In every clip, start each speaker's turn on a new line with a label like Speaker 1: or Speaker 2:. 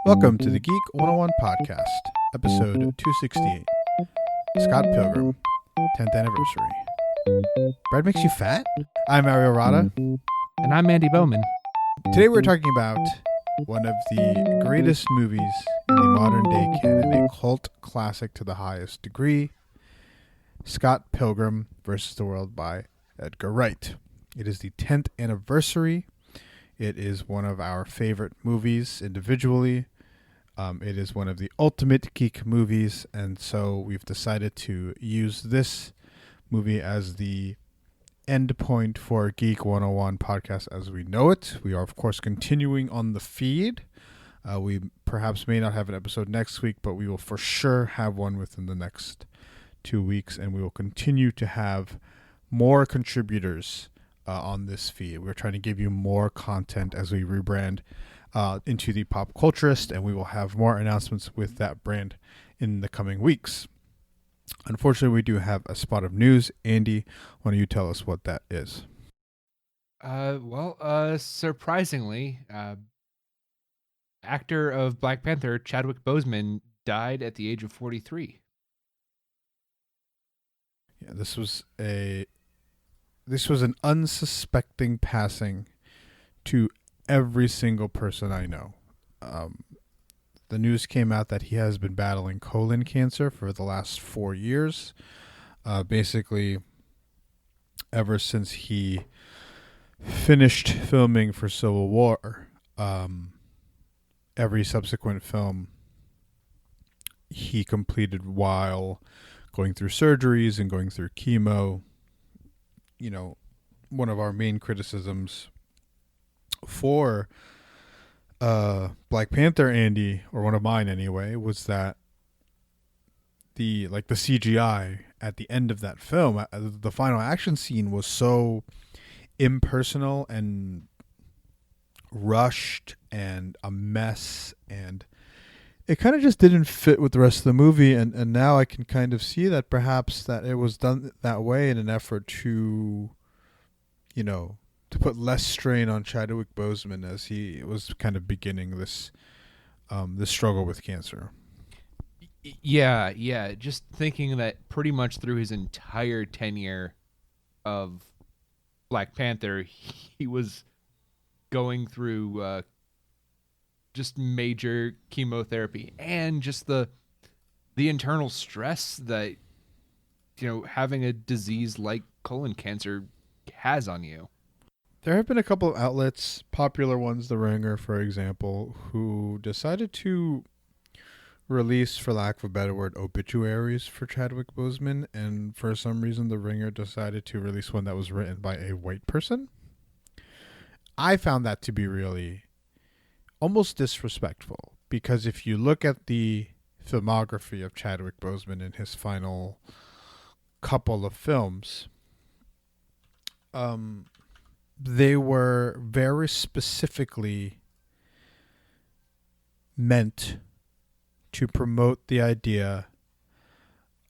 Speaker 1: Welcome to the Geek 101 podcast, episode 268. Scott Pilgrim, 10th anniversary. Bread makes you fat? I'm Mario Rada.
Speaker 2: And I'm Andy Bowman.
Speaker 1: Today we're talking about one of the greatest movies in the modern day canon, a cult classic to the highest degree, Scott Pilgrim vs. the World by Edgar Wright. It is the 10th anniversary. It is one of our favorite movies individually. It is one of the ultimate geek movies, and so we've decided to use this movie as the end point for Geek 101 podcast as we know it. We are, of course, continuing on the feed. We perhaps may not have an episode next week, but we will for sure have one within the next 2 weeks, and we will continue to have more contributors on this feed. We're trying to give you more content as we rebrand into the Pop Culturist, and we will have more announcements with that brand in the coming weeks. Unfortunately, we do have a spot of news. Andy, why don't you tell us what that is?
Speaker 2: Surprisingly, actor of Black Panther Chadwick Boseman died at the age of 43.
Speaker 1: Yeah, this was an unsuspecting passing to every single person I know. The news came out that he has been battling colon cancer for the last 4 years. Basically, ever since he finished filming for Civil War, every subsequent film he completed while going through surgeries and going through chemo. You know, one of our main criticisms for Black Panther, Andy, or one of mine anyway, was that the CGI at the end of that film, the final action scene, was so impersonal and rushed and a mess, and it kind of just didn't fit with the rest of the movie. And now I can kind of see that perhaps that it was done that way in an effort to, to put less strain on Chadwick Boseman as he was kind of beginning this struggle with cancer.
Speaker 2: Yeah. Just thinking that pretty much through his entire tenure of Black Panther, he was going through just major chemotherapy and just the internal stress that, having a disease like colon cancer has on you.
Speaker 1: There have been a couple of outlets, popular ones, The Ringer, for example, who decided to release, for lack of a better word, obituaries for Chadwick Boseman, and for some reason The Ringer decided to release one that was written by a white person. I found that to be really almost disrespectful, because if you look at the filmography of Chadwick Boseman in his final couple of films, they were very specifically meant to promote the idea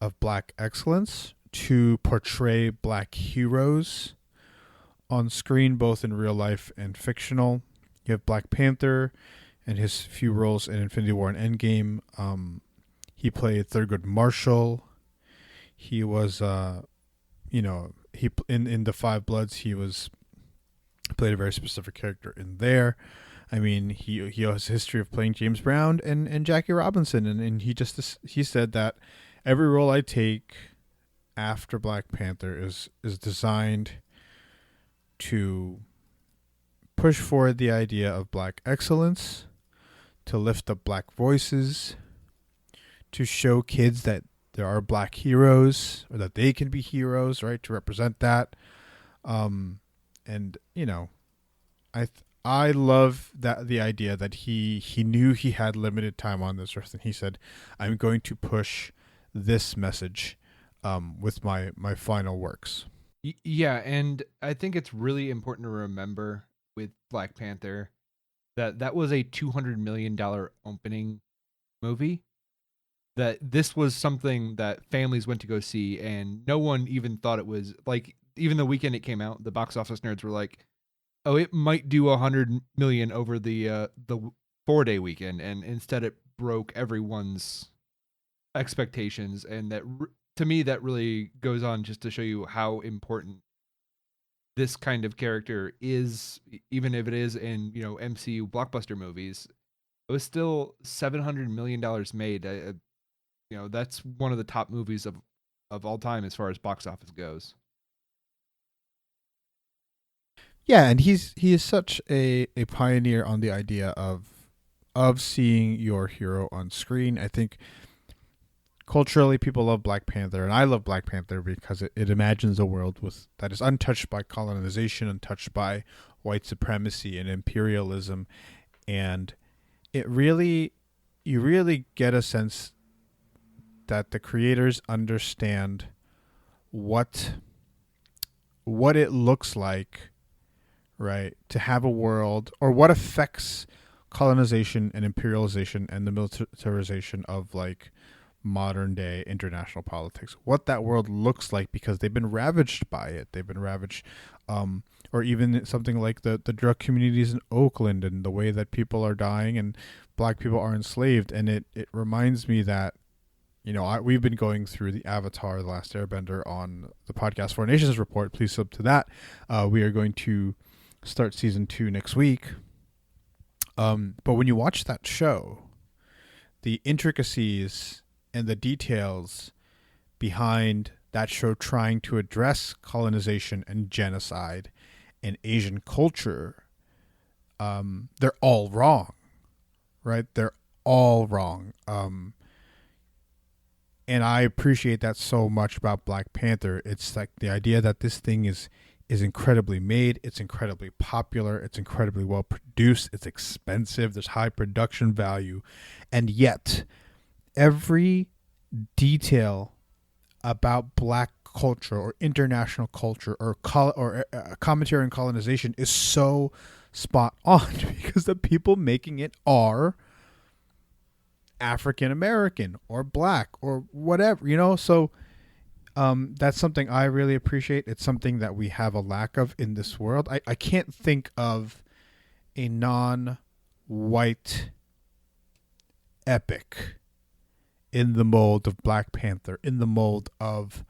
Speaker 1: of black excellence, to portray black heroes on screen, both in real life and fictional. You have Black Panther and his few roles in Infinity War and Endgame. He played Thurgood Marshall. He was, in The Five Bloods, he played a very specific character in there. I mean, he has a history of playing James Brown and Jackie Robinson, and he said that every role I take after Black Panther is designed to push forward the idea of black excellence, to lift up black voices, to show kids that there are black heroes, or that they can be heroes, right? To represent that. I love that the idea that he knew he had limited time on this earth, and he said, I'm going to push this message with my final works.
Speaker 2: Yeah, and I think it's really important to remember with Black Panther that was a $200 million opening movie. That this was something that families went to go see, and no one even thought it was, like, even the weekend it came out, the box office nerds were like, oh, it might do 100 million over the 4-day weekend, and instead it broke everyone's expectations, and to me that really goes on just to show you how important this kind of character is, even if it is in MCU blockbuster movies. It was still $700 million made. That's one of the top movies of all time as far as box office goes.
Speaker 1: Yeah, and he is such a pioneer on the idea of seeing your hero on screen. I think culturally people love Black Panther, and I love Black Panther because it imagines a world that is untouched by colonization, untouched by white supremacy and imperialism, and you really get a sense that the creators understand what it looks like, right, to have a world, or what affects colonization and imperialization and the militarization of like modern day international politics, what that world looks like, because they've been ravaged by it. They've been ravaged, or even something like the drug communities in Oakland and the way that people are dying and Black people are enslaved. And it reminds me that, we've been going through the Avatar: The Last Airbender on the podcast Four Nations Report. Please sub to that. We are going to start season 2 next week. But when you watch that show, the intricacies and the details behind that show trying to address colonization and genocide and Asian culture, they're all wrong, right? They're all wrong. And I appreciate that so much about Black Panther. It's like the idea that this thing is incredibly made, it's incredibly popular, it's incredibly well produced, it's expensive, there's high production value, and yet every detail about Black culture or international culture or commentary on colonization is so spot on because the people making it are African American or Black or whatever, so that's something I really appreciate. It's something that we have a lack of in this world. I can't think of a non-white epic in the mold of Black Panther, in the mold of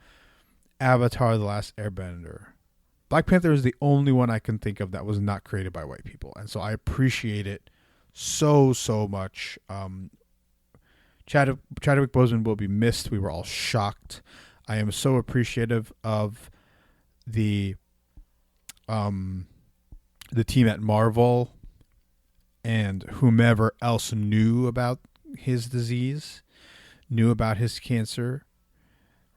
Speaker 1: Avatar: The Last Airbender. Black Panther is the only one I can think of that was not created by white people. And so I appreciate it so much. Chadwick Boseman will be missed. We were all shocked. I am so appreciative of the team at Marvel and whomever else knew about his disease, knew about his cancer,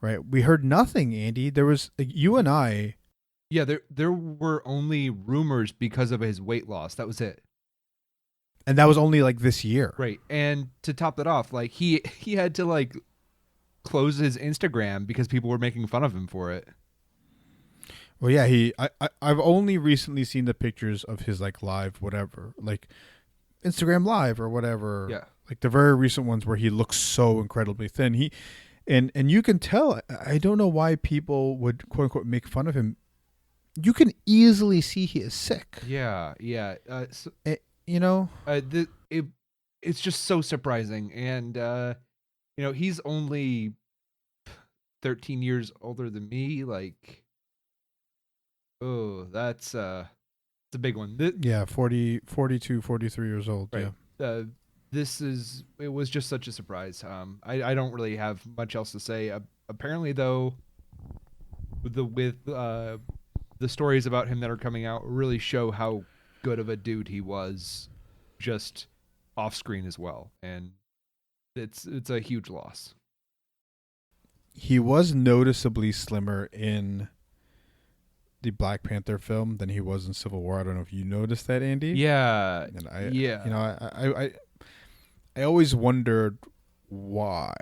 Speaker 1: right? We heard nothing, Andy. There was you and I.
Speaker 2: Yeah, there were only rumors because of his weight loss. That was it.
Speaker 1: And that was only like this year.
Speaker 2: Right. And to top that off, like he had to like close his Instagram because people were making fun of him for it.
Speaker 1: Well, yeah, I've only recently seen the pictures of his like live whatever, like Instagram live or whatever.
Speaker 2: Yeah.
Speaker 1: Like the very recent ones where he looks so incredibly thin. And you can tell, I don't know why people would quote unquote make fun of him. You can easily see he is sick.
Speaker 2: Yeah. It's just so surprising. And, he's only 13 years older than me. Like, oh, that's a big one.
Speaker 1: 42, 43 years old.
Speaker 2: Right.
Speaker 1: Yeah.
Speaker 2: It was just such a surprise. I don't really have much else to say. Apparently, though, with the stories about him that are coming out really show how good of a dude he was, just off screen as well, and it's a huge loss.
Speaker 1: He was noticeably slimmer in the Black Panther film than he was in Civil War. I don't know if you noticed that, Andy.
Speaker 2: Yeah,
Speaker 1: and I always wondered why.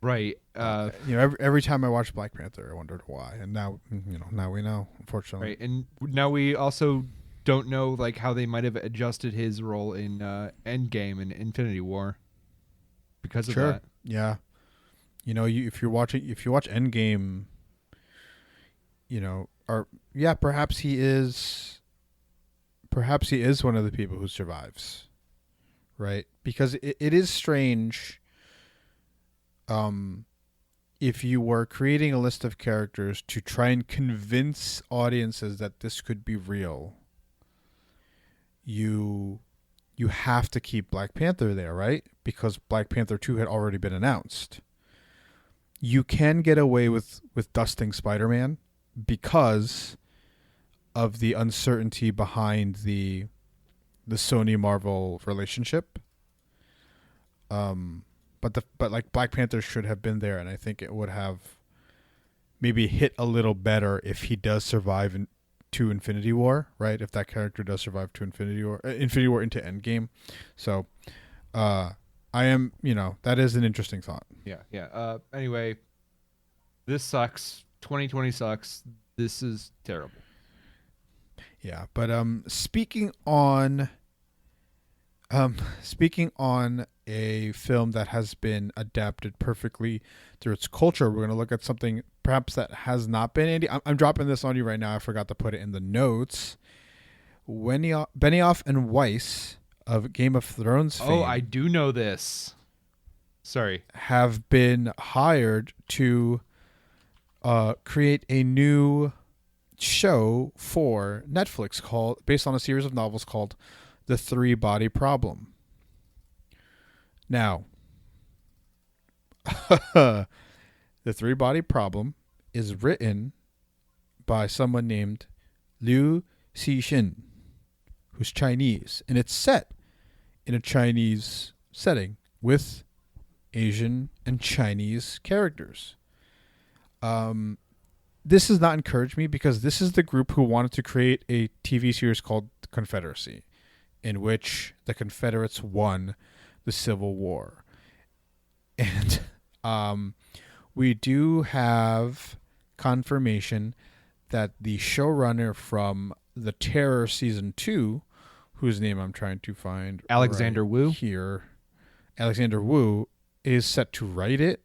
Speaker 2: Right.
Speaker 1: Every time I watched Black Panther, I wondered why, and now we know, unfortunately.
Speaker 2: Right, and now we also don't know like how they might have adjusted his role in Endgame and Infinity War because of that.
Speaker 1: Yeah. If you watch Endgame, perhaps he is perhaps he is one of the people who survives, right? Because it is strange. If you were creating a list of characters to try and convince audiences that this could be real, you have to keep Black Panther there, right? Because Black Panther 2 had already been announced. You can get away with dusting Spider-Man because of the uncertainty behind the Sony Marvel relationship. But like Black Panther should have been there, and I think it would have maybe hit a little better if he does survive to Infinity War, right? If that character does survive to Infinity War into Endgame. So, I am, that is an interesting thought.
Speaker 2: Yeah. Anyway, this sucks. 2020 sucks. This is terrible.
Speaker 1: Yeah, but speaking on a film that has been adapted perfectly through its culture, we're going to look at something perhaps that has not been. Andy, I'm dropping this on you right now. I forgot to put it in the notes. Benioff and Weiss of Game of Thrones fame.
Speaker 2: Oh, I do know this. Sorry.
Speaker 1: Have been hired to create a new show for Netflix based on a series of novels called The Three Body Problem. Now, The Three Body Problem is written by someone named Liu Cixin, who's Chinese, and it's set in a Chinese setting with Asian and Chinese characters. This has not encouraged me because this is the group who wanted to create a TV series called Confederacy, in which the Confederates won the Civil War. And we do have confirmation that the showrunner from The Terror Season 2, whose name I'm trying to find
Speaker 2: Alexander Wu
Speaker 1: here, Alexander Wu, is set to write it.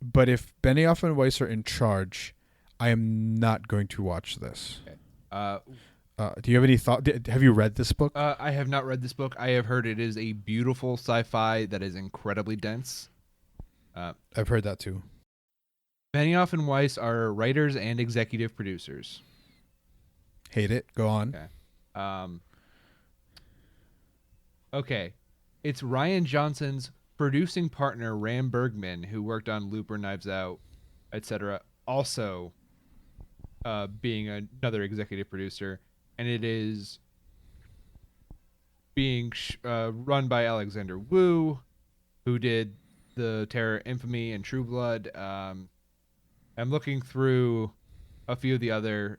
Speaker 1: But if Benioff and Weiss are in charge, I am not going to watch this.
Speaker 2: Okay.
Speaker 1: Do you have any thought? Have you read this book?
Speaker 2: I have not read this book. I have heard it is a beautiful sci-fi that is incredibly dense.
Speaker 1: I've heard that too.
Speaker 2: Benioff and Weiss are writers and executive producers.
Speaker 1: Hate it. Go on.
Speaker 2: Okay. Okay. It's Rian Johnson's producing partner, Ram Bergman, who worked on Looper, Knives Out, etc., also being another executive producer. And it is being run by Alexander Wu, who did The Terror, Infamy, and True Blood. I'm looking through a few of the other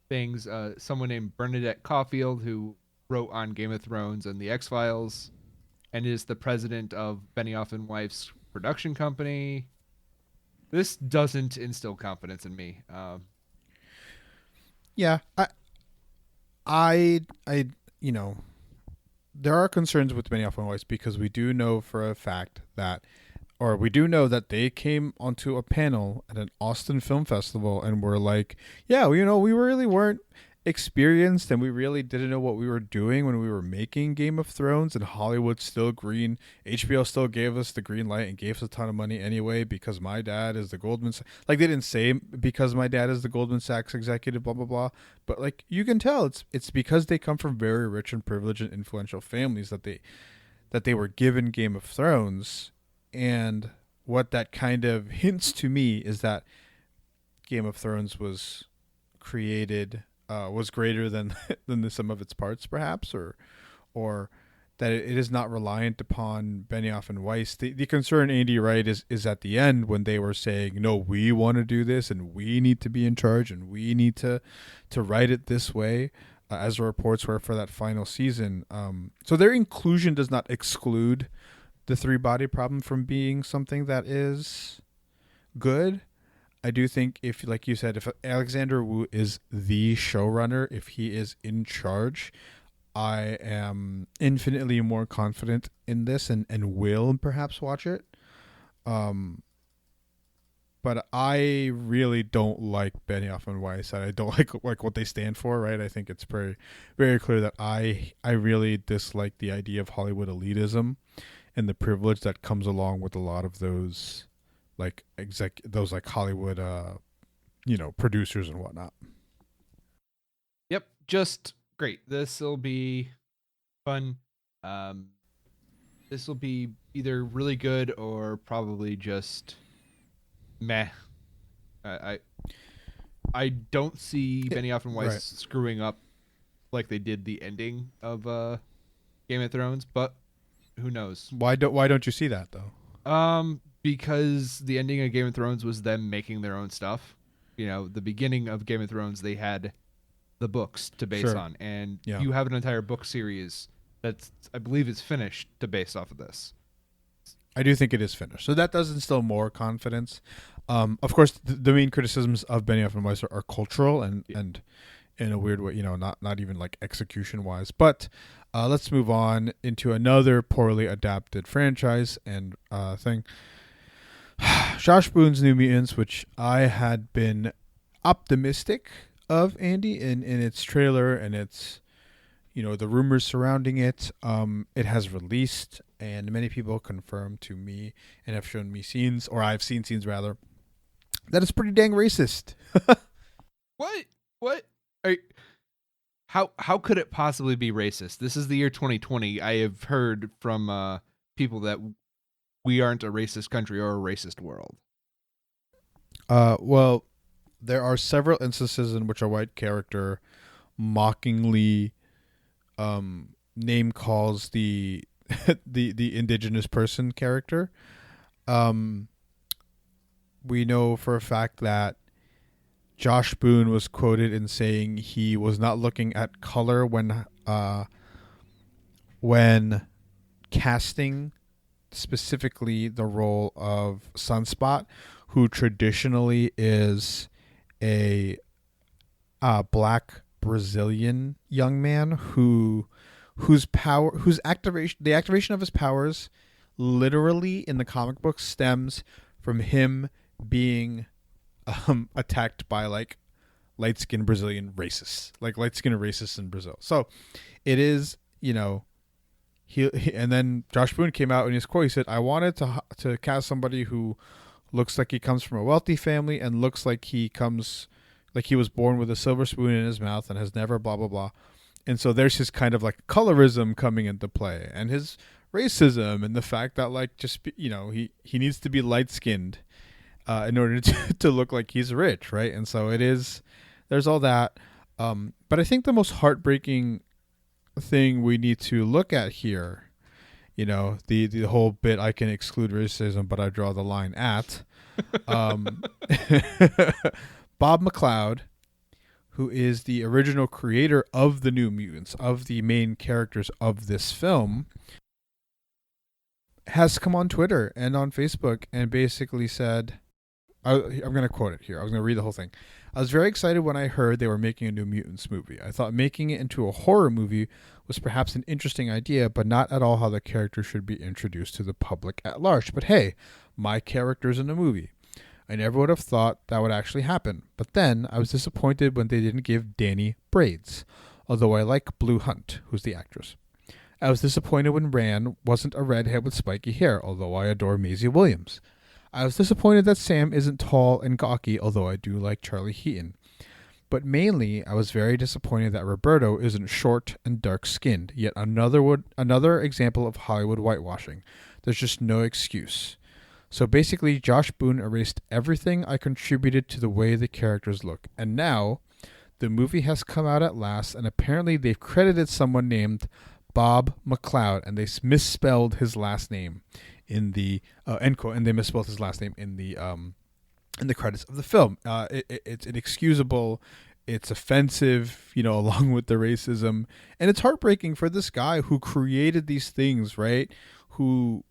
Speaker 2: things. Someone named Bernadette Caulfield, who wrote on Game of Thrones and The X-Files, and is the president of Benioff and Weiss production company. This doesn't instill confidence in me.
Speaker 1: Yeah, I, there are concerns with Benioff and Weiss because we do know for a fact that, or we do know that they came onto a panel at an Austin Film Festival and were like, yeah, we really weren't experienced and we really didn't know what we were doing when we were making Game of Thrones, and Hollywood still green. HBO still gave us the green light and gave us a ton of money anyway because my dad is the Goldman Sachs. Like, they didn't say because my dad is the Goldman Sachs executive, blah, blah, blah. But like, you can tell it's because they come from very rich and privileged and influential families that they were given Game of Thrones. And what that kind of hints to me is that Game of Thrones was created was greater than the sum of its parts, perhaps, or that it is not reliant upon Benioff and Weiss. The concern, Andy, right, is at the end when they were saying, no, we want to do this and we need to be in charge and we need to write it this way, as the reports were for that final season. So their inclusion does not exclude the Three Body Problem from being something that is good. I do think if, like you said, if Alexander Wu is the showrunner, if he is in charge, I am infinitely more confident in this and will perhaps watch it. but I really don't like Benioff and Weiss. I don't like what they stand for, right? I think it's very, very clear that I really dislike the idea of Hollywood elitism and the privilege that comes along with a lot of those like those like Hollywood producers and whatnot.
Speaker 2: Yep, just great. This will be fun. This will be either really good or probably just meh. I don't see Benioff and Weiss screwing up like they did the ending of Game of Thrones, but who knows?
Speaker 1: Why don't you see that though?
Speaker 2: Because the ending of Game of Thrones was them making their own stuff. You know, the beginning of Game of Thrones, they had the books to base on, and you have an entire book series that's, I believe, is finished to base off of this.
Speaker 1: I do think it is finished, so that does instill more confidence. Of course, the main criticisms of Benioff and Weiss are cultural and in a weird way, not even like execution wise. But let's move on into another poorly adapted franchise and thing. Josh Boone's New Mutants, which I had been optimistic of, Andy, in its trailer and its the rumors surrounding it. It has released, and many people confirmed to me and have shown me scenes, or I've seen scenes rather, that it's pretty dang racist.
Speaker 2: What? How could it possibly be racist? This is the year 2020. I have heard from people that we aren't a racist country or a racist world.
Speaker 1: Well, there are several instances in which a white character mockingly name calls the the indigenous person character. We know for a fact that Josh Boone was quoted in saying he was not looking at color when casting specifically the role of Sunspot, who traditionally is a black Brazilian young man the activation of his powers literally in the comic book stems from him being attacked by like light-skinned Brazilian racists, like light-skinned racists in Brazil. So it is, he and then Josh Boone came out in his quote. He said, "I wanted to cast somebody who looks like he comes from a wealthy family and looks like he was born with a silver spoon in his mouth and has never blah blah blah." And so there's his kind of like colorism coming into play, and his racism, and the fact that like he needs to be light-skinned in order to look like he's rich, right? And so there's all that. But I think the most heartbreaking thing we need to look at here, the whole bit, I can exclude racism, but I draw the line at Bob McLeod, who is the original creator of the New Mutants, of the main characters of this film, has come on Twitter and on Facebook and basically said, I'm going to quote it here. I was going to read the whole thing. "I was very excited when I heard they were making a New Mutants movie. I thought making it into a horror movie was perhaps an interesting idea, but not at all how the character should be introduced to the public at large. But hey, my character's in a movie. I never would have thought that would actually happen. But then I was disappointed when they didn't give Danny braids, although I like Blue Hunt, who's the actress. I was disappointed when Rand wasn't a redhead with spiky hair, although I adore Maisie Williams. I was disappointed that Sam isn't tall and gawky, although I do like Charlie Heaton. But mainly, I was very disappointed that Roberto isn't short and dark-skinned, yet another example of Hollywood whitewashing. There's just no excuse. So basically, Josh Boone erased everything I contributed to the way the characters look. And now, the movie has come out at last, and apparently they've credited someone named Bob McLeod, and they misspelled his last name in the end quote, and they misspelled his last name in the credits of the film. It's inexcusable. It's offensive, along with the racism, and it's heartbreaking for this guy who created these things, right? Who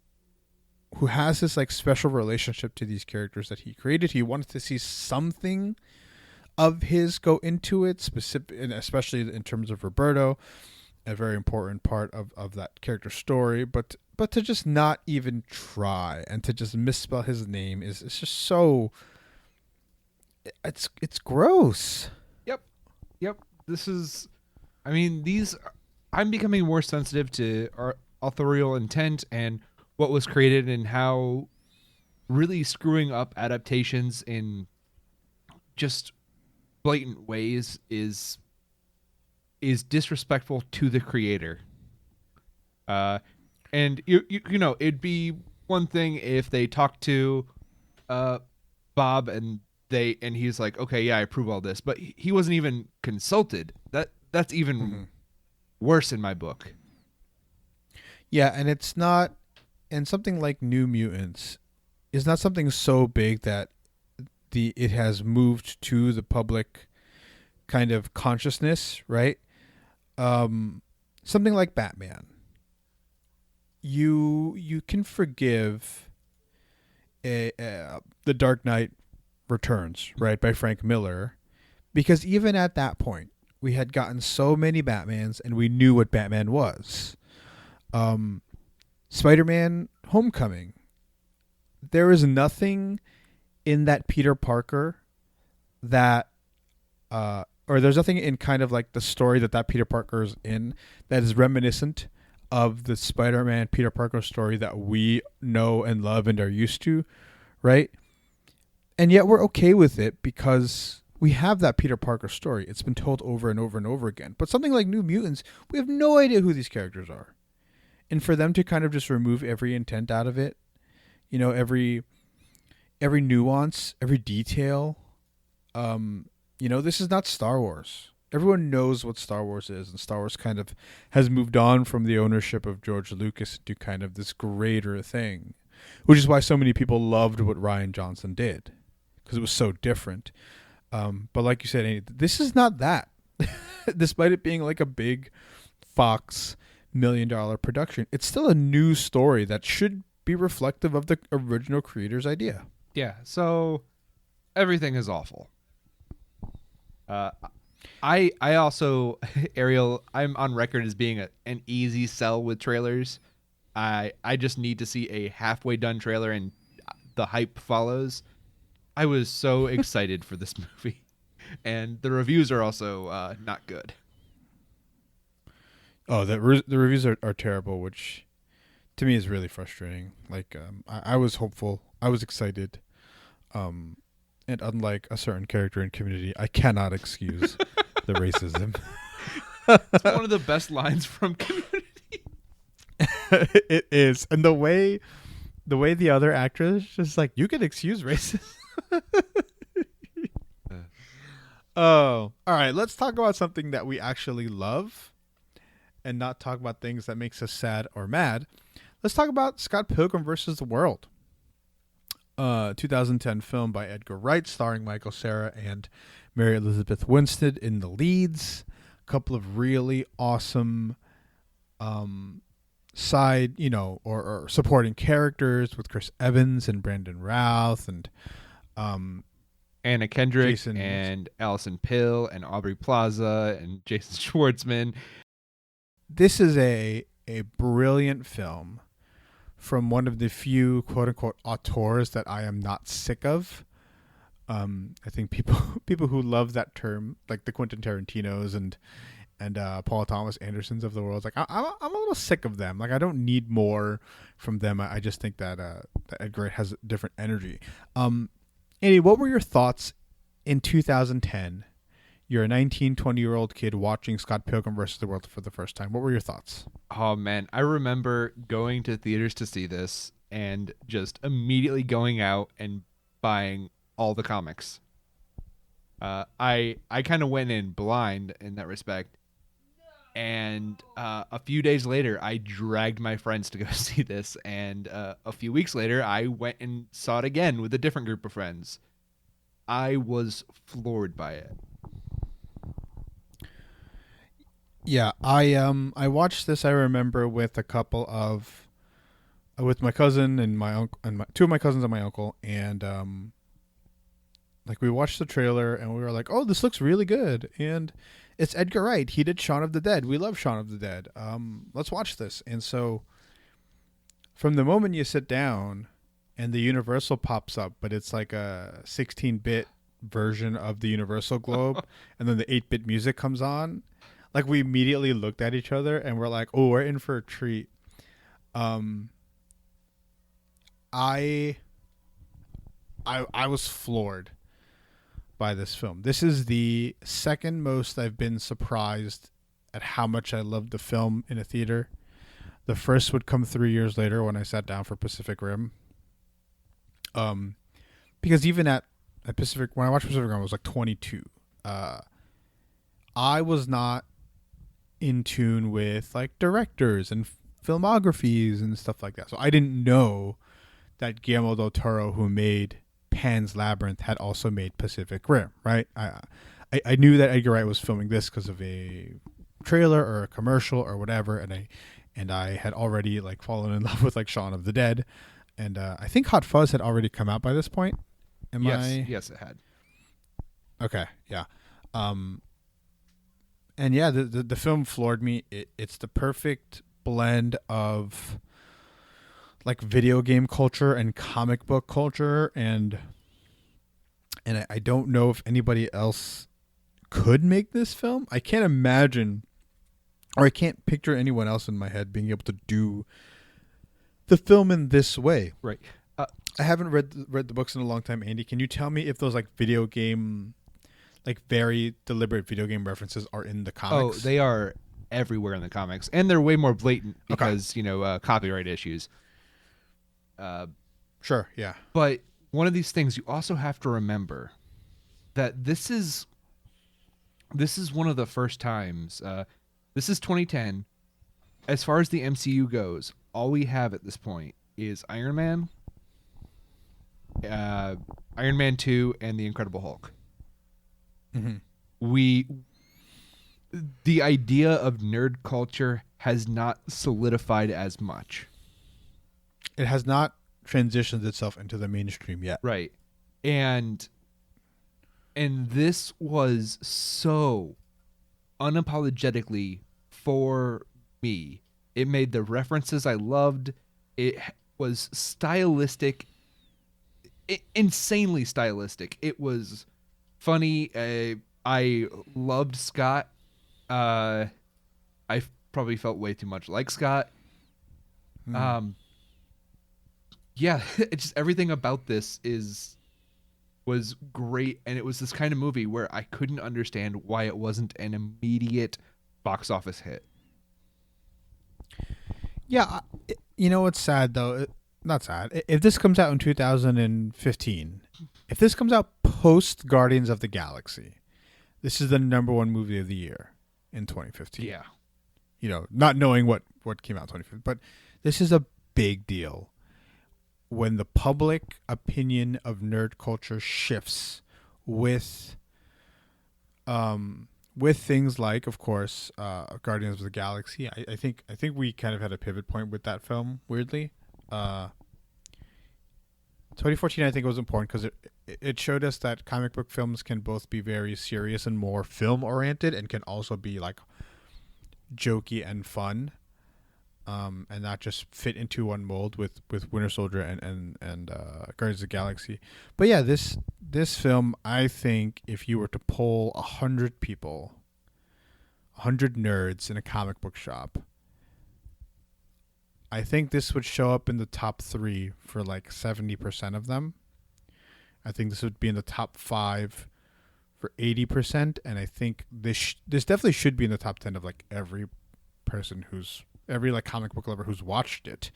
Speaker 1: has this like special relationship to these characters that he created. He wanted to see something of his go into it, and especially in terms of Roberto, a very important part of that character story. But to just not even try and to just misspell his name is just so it's gross.
Speaker 2: Yep. Yep. This is, I mean, I'm becoming more sensitive to our authorial intent and what was created and how really screwing up adaptations in just blatant ways is disrespectful to the creator. And you know, it'd be one thing if they talked to Bob and he's like, okay, yeah, I approve all this, but he wasn't even consulted. That's even worse in my book.
Speaker 1: Yeah, and it's not, and something like New Mutants is not something so big that it has moved to the public kind of consciousness, right? Something like Batman, you can forgive the Dark Knight Returns, right, by Frank Miller, because even at that point we had gotten so many Batmans and we knew what Batman was. Spider-Man Homecoming, there is nothing in that Peter Parker that or there's nothing in kind of like the story that Peter Parker is in that is reminiscent of the Spider-Man Peter Parker story that we know and love and are used to, right? And yet we're okay with it because we have that Peter Parker story. It's been told over and over and over again. But something like New Mutants, we have no idea who these characters are. And for them to kind of just remove every intent out of it, you know, every nuance, every detail, you know, this is not Star Wars. Everyone knows what Star Wars is, and Star Wars kind of has moved on from the ownership of George Lucas to kind of this greater thing, which is why so many people loved what Rian Johnson did, because it was so different. But like you said, Andy, this is not that. Despite it being like a big Fox $1 million production, it's still a new story that should be reflective of the original creator's idea.
Speaker 2: Yeah, so everything is awful. I also, Ariel, I'm on record as being an easy sell with trailers. I just need to see a halfway done trailer and the hype follows. I was so excited for this movie, and the reviews are also not good.
Speaker 1: Oh, the reviews are terrible, which to me is really frustrating. Like, I was hopeful, I was excited, and unlike a certain character in Community, I cannot excuse the racism.
Speaker 2: It's one of the best lines from Community.
Speaker 1: It is, and the way the other actress just like, you can excuse racism. Oh, all right. Let's talk about something that we actually love, and not talk about things that makes us sad or mad. Let's talk about Scott Pilgrim versus the World. 2010 film by Edgar Wright, starring Michael Cera and Mary Elizabeth Winstead in the leads. A couple of really awesome side, you know, or supporting characters with Chris Evans and Brandon Routh and
Speaker 2: Anna Kendrick
Speaker 1: Jason
Speaker 2: and Allison Pill and Aubrey Plaza and Jason Schwartzman.
Speaker 1: This is a brilliant film from one of the few quote-unquote auteurs that I am not sick of. I think people who love that term, like the Quentin Tarantinos and Paul Thomas Andersons of the world, like I'm a little sick of them. Like, I don't need more from them. I just think that Edgar has a different energy. Andy, what were your thoughts in 2010? You're a 19, 20-year-old kid watching Scott Pilgrim versus the World for the first time. What were your thoughts?
Speaker 2: Oh, man. I remember going to theaters to see this and just immediately going out and buying all the comics. I kind of went in blind in that respect. And a few days later, I dragged my friends to go see this. And a few weeks later, I went and saw it again with a different group of friends. I was floored by it.
Speaker 1: Yeah, I watched this. I remember with with my cousin and my uncle and two of my cousins and my uncle, and like we watched the trailer and we were like, oh, this looks really good, and it's Edgar Wright. He did Shaun of the Dead. We love Shaun of the Dead. Let's watch this. And so from the moment you sit down and the Universal pops up, but it's like a 16-bit version of the Universal Globe, and then the 8-bit music comes on, like we immediately looked at each other and we're like, "Oh, we're in for a treat." I was floored by this film. This is the second most I've been surprised at how much I loved the film in a theater. The first would come 3 years later when I sat down for Pacific Rim. Because even at Pacific, when I watched Pacific Rim, I was like 22. I was not in tune with like directors and filmographies and stuff like that. So I didn't know that Guillermo del Toro, who made Pan's Labyrinth, had also made Pacific Rim, right? I knew that Edgar Wright was filming this because of a trailer or a commercial or whatever, and I had already like fallen in love with like Shaun of the Dead, and I think Hot Fuzz had already come out by this point.
Speaker 2: Yes, it had.
Speaker 1: Okay, yeah. And yeah, the film floored me. It's the perfect blend of like video game culture and comic book culture, and I don't know if anybody else could make this film. I can't imagine, or I can't picture anyone else in my head being able to do the film in this way.
Speaker 2: Right.
Speaker 1: I haven't read the books in a long time. Andy, can you tell me if those like video game, like very deliberate video game references are in the comics?
Speaker 2: Oh, they are everywhere in the comics, and they're way more blatant because copyright issues.
Speaker 1: Sure, yeah.
Speaker 2: But one of these things you also have to remember that this is one of the first times. This is 2010. As far as the MCU goes, all we have at this point is Iron Man, Iron Man 2, and the Incredible Hulk.
Speaker 1: Mm-hmm.
Speaker 2: The idea of nerd culture has not solidified as much.
Speaker 1: It has not transitioned itself into the mainstream yet.
Speaker 2: Right. And this was so unapologetically for me. It made the references I loved. It was stylistic, insanely stylistic. It was funny. I loved Scott. I probably felt way too much like Scott. Yeah, it's just everything about this was great, and it was this kind of movie where I couldn't understand why it wasn't an immediate box office hit.
Speaker 1: Yeah, you know what's sad though? Not sad. If this comes out in 2015, if this comes out post Guardians of the Galaxy, this is the #1 movie of the year in 2015.
Speaker 2: Yeah.
Speaker 1: You know, not knowing what came out in 2015, but this is a big deal when the public opinion of nerd culture shifts with things like, of course, Guardians of the Galaxy. I think we kind of had a pivot point with that film, weirdly. 2014, I think, was important because it showed us that comic book films can both be very serious and more film-oriented, and can also be like jokey and fun, and not just fit into one mold with Winter Soldier and Guardians of the Galaxy. But yeah, this film, I think, if you were to poll 100 people, 100 nerds in a comic book shop, I think this would show up in the top 3 for like 70% of them. I think this would be in the top 5 for 80%, and I think this definitely should be in the top 10 of like every like comic book lover who's watched it.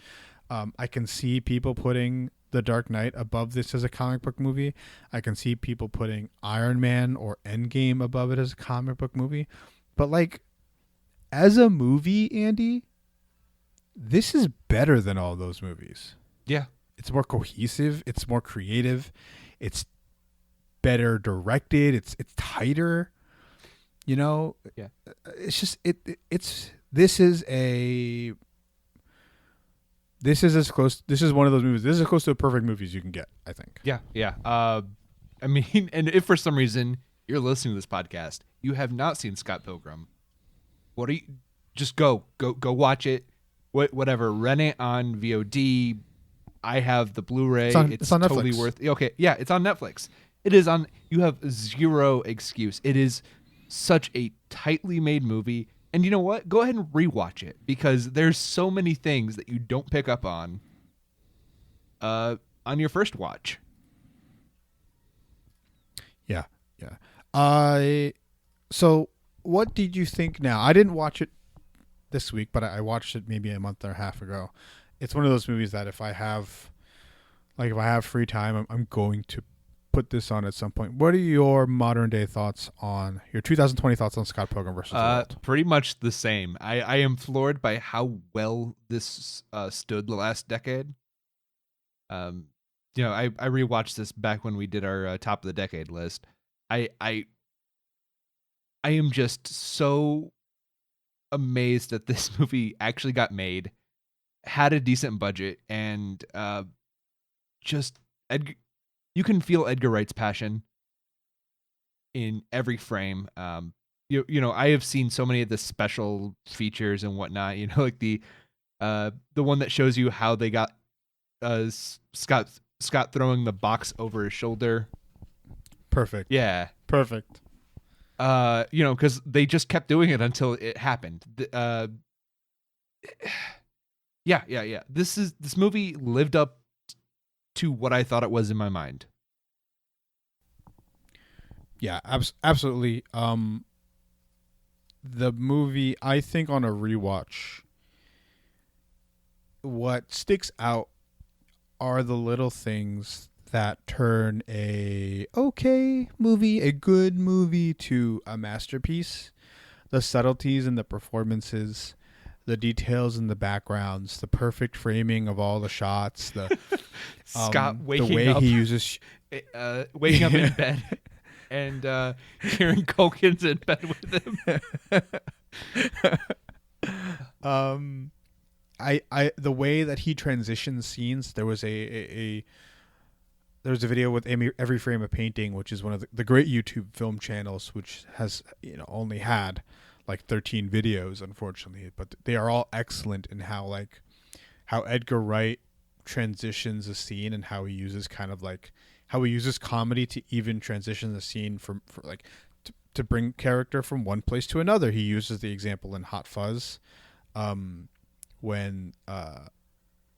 Speaker 1: I can see people putting The Dark Knight above this as a comic book movie. I can see people putting Iron Man or Endgame above it as a comic book movie. But like, as a movie, Andy, this is better than all those movies.
Speaker 2: Yeah.
Speaker 1: It's more cohesive. It's more creative. It's better directed. It's tighter. You know?
Speaker 2: Yeah.
Speaker 1: It's just this is as close. This is one of those movies. This is as close to a perfect movie as you can get, I think.
Speaker 2: Yeah, yeah. I mean, and if for some reason you're listening to this podcast, you have not seen Scott Pilgrim, just go watch it. Whatever, rent it on VOD. I have the Blu-ray. It's
Speaker 1: on
Speaker 2: totally
Speaker 1: Netflix.
Speaker 2: worth. Okay, yeah, it's on Netflix. It is on. You have zero excuse. It is such a tightly made movie. And you know what? Go ahead and rewatch it because there's so many things that you don't pick up on your first watch.
Speaker 1: Yeah, yeah. So what did you think now? I didn't watch it this week, but I watched it maybe a month and a half ago. It's one of those movies that if I have free time, I'm going to put this on at some point. What are your modern day thoughts on your 2020 thoughts on Scott Pilgrim versus the World?
Speaker 2: Pretty much the same. I am floored by how well this stood the last decade. I rewatched this back when we did our top of the decade list. I am just so amazed that this movie actually got made, had a decent budget, and you can feel Edgar Wright's passion in every frame. I have seen so many of the special features and whatnot. Like the one that shows you how they got Scott throwing the box over his shoulder.
Speaker 1: Perfect.
Speaker 2: Yeah.
Speaker 1: Perfect.
Speaker 2: Because they just kept doing it until it happened. Yeah. This movie lived up to what I thought it was in my mind.
Speaker 1: Yeah, absolutely. The movie, I think on a rewatch, what sticks out are the little things that turn a okay movie, a good movie, to a masterpiece. The subtleties in the performances, the details in the backgrounds, the perfect framing of all the shots, the
Speaker 2: Scott waking
Speaker 1: the way
Speaker 2: up,
Speaker 1: he uses
Speaker 2: waking up in bed, and Kieran Culkin's in bed with him.
Speaker 1: I the way that he transitions scenes. There was a video with Every Frame of Painting, which is one of the great YouTube film channels, which has only had like 13 videos, unfortunately, but they are all excellent in how Edgar Wright transitions a scene and how he uses comedy to even transition the scene to bring character from one place to another. He uses the example in Hot Fuzz, when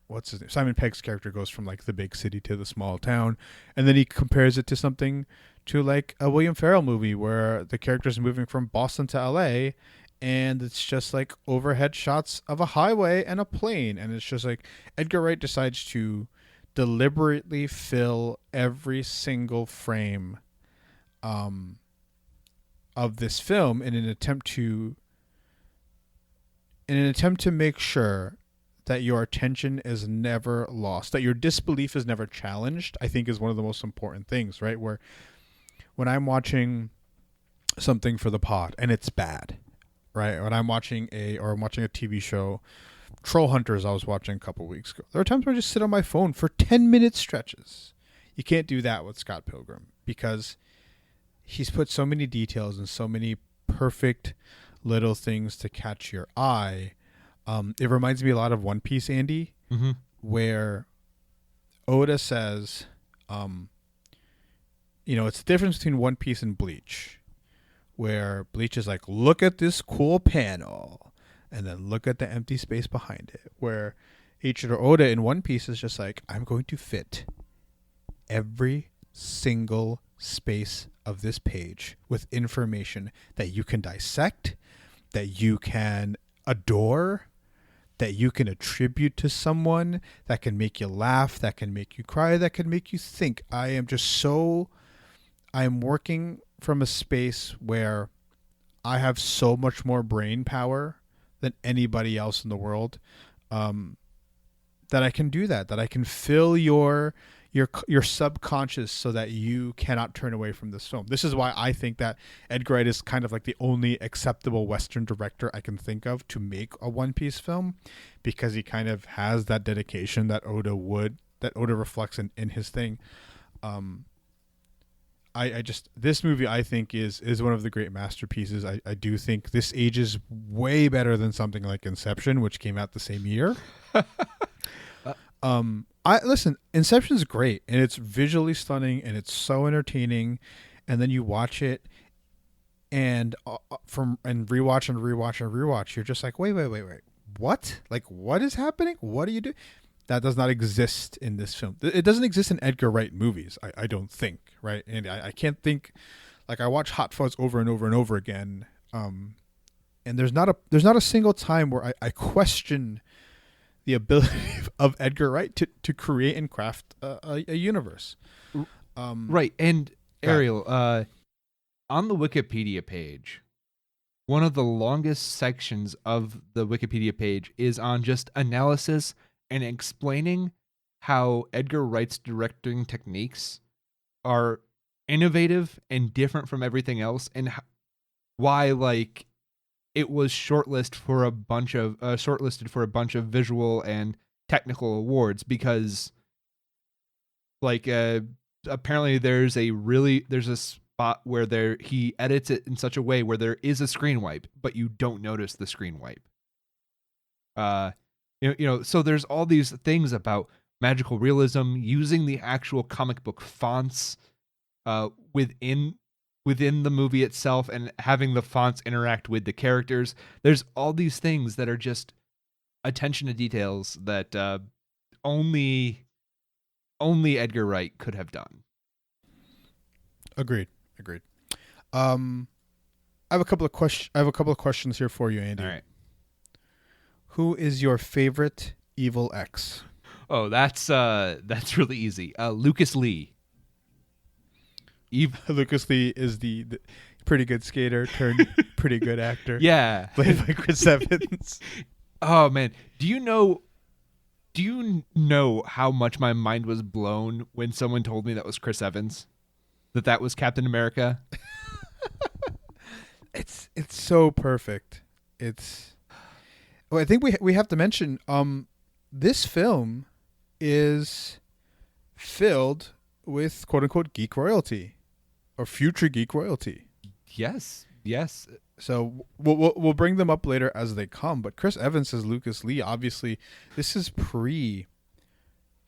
Speaker 1: what's his name? Simon Pegg's character goes from like the big city to the small town, and then he compares it to something to like a William Ferrell movie where the character's moving from Boston to LA, and it's just like overhead shots of a highway and a plane, and it's just like Edgar Wright decides to deliberately fill every single frame of this film in an attempt to make sure that your attention is never lost, that your disbelief is never challenged. I think is one of the most important things, right? Where when I'm watching something for the pod and it's bad, right? When I'm watching a TV show, Troll Hunters, I was watching a couple weeks ago. There are times where I just sit on my phone for 10-minute stretches. You can't do that with Scott Pilgrim because he's put so many details and so many perfect little things to catch your eye. It reminds me a lot of One Piece, Andy, where Oda says, it's the difference between One Piece and Bleach, where Bleach is like, look at this cool panel, and then look at the empty space behind it. Where Eiichiro Oda in One Piece is just like, I'm going to fit every single space of this page with information that you can dissect, that you can adore, that you can attribute to someone, that can make you laugh, that can make you cry, that can make you think. I am working from a space where I have so much more brain power than anybody else in the world, that I can do that I can fill your subconscious so that you cannot turn away from this film. This is why I think that Edgar Wright is kind of like the only acceptable Western director I can think of to make a One Piece film, because he kind of has that dedication that Oda reflects in his thing. This movie I think is one of the great masterpieces. I do think this ages way better than something like Inception, which came out the same year. I listen. Inception's great, and it's visually stunning, and it's so entertaining. And then you watch it, and rewatch and rewatch and rewatch. You're just like, wait, what? Like, what is happening? What do you do? That does not exist in this film. It doesn't exist in Edgar Wright movies. I don't think, right? And I can't think. Like, I watch Hot Fuzz over and over and over again, and there's not a single time where I question the ability of Edgar Wright to create and craft a universe.
Speaker 2: Right. And Ariel, on the Wikipedia page, one of the longest sections of the Wikipedia page is on just analysis and explaining how Edgar Wright's directing techniques are innovative and different from everything else, and why, like, it was shortlisted for a bunch of visual and technical awards, because, like, apparently there's a spot where he edits it in such a way where there is a screen wipe, but you don't notice the screen wipe. So there's all these things about magical realism, using the actual comic book fonts within the movie itself, and having the fonts interact with the characters. There's all these things that are just attention to details that only Edgar Wright could have done.
Speaker 1: Agreed. I have a couple of questions here for you, Andy.
Speaker 2: All right.
Speaker 1: Who is your favorite Evil X?
Speaker 2: Oh, that's really easy. Lucas Lee.
Speaker 1: Lucas Lee is the pretty good skater turned pretty good actor.
Speaker 2: Yeah.
Speaker 1: Played by Chris Evans.
Speaker 2: Oh man, do you know how much my mind was blown when someone told me that was Chris Evans? That was Captain America?
Speaker 1: It's so perfect. I think we have to mention this film is filled with quote unquote geek royalty or future geek royalty.
Speaker 2: Yes.
Speaker 1: So we'll bring them up later as they come. But Chris Evans as Lucas Lee. Obviously, this is pre